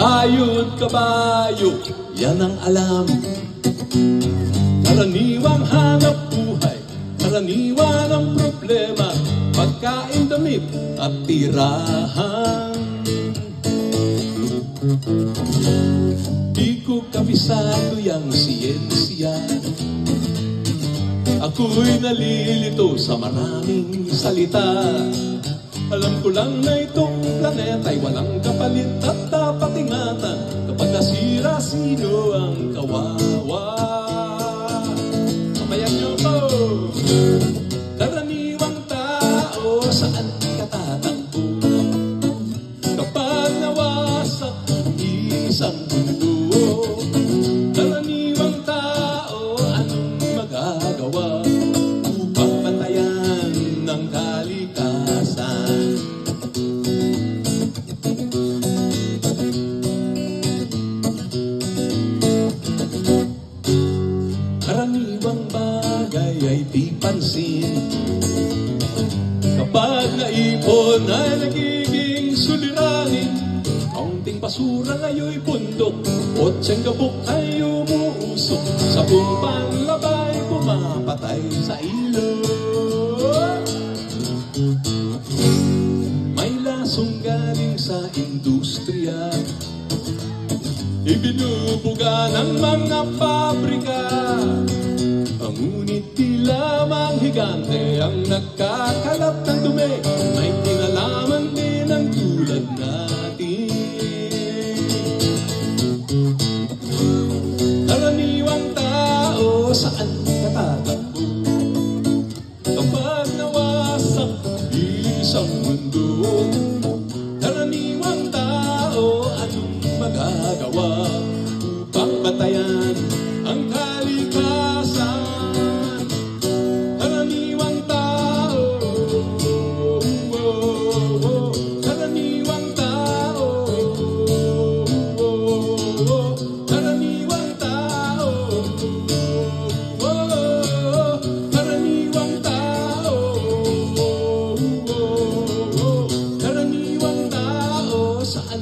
Hayod kabayo, yan ang alam. Karaniwang hanap buhay, karaniwan ang problema, pagkain, damit at tirahan. Di ko kabisado yang siyensya, ako'y nalilito sa maraming salita. Alam ko lang na itong planeta'y walang kapalit at dapat ingatan. Kapag nasira, sino ang kawawa? Samayan niyo ko. Karaniwang tao, saan ka tatakbo? Kapag nawasak isang mundo, karaniwang tao, anong magagawa upang bantayan ng kalikasan? Karaniwang bagay ay di pansin. Kapag naipon ay nagiging suliranin. Kaunting basura ngayon'y bundok, otseng gabok ay umuusok. Sa panlabay pumapatay sa ilog. May lasong galing sa industriya, ibinubuga ng mga pabrika. Ang ngunit di lamang higante ang nagkakalat ng dumi. May kinalaman din ang tulad natin. Karaniwang tao, saan ka tatakbo? Kapag nawasak isang mundo, karaniwang tao, anong magagawa upang batayan ang kalikasan? Karaniwang tao, karaniwang tao, karaniwang tao, karaniwang tao, karaniwang tao, saan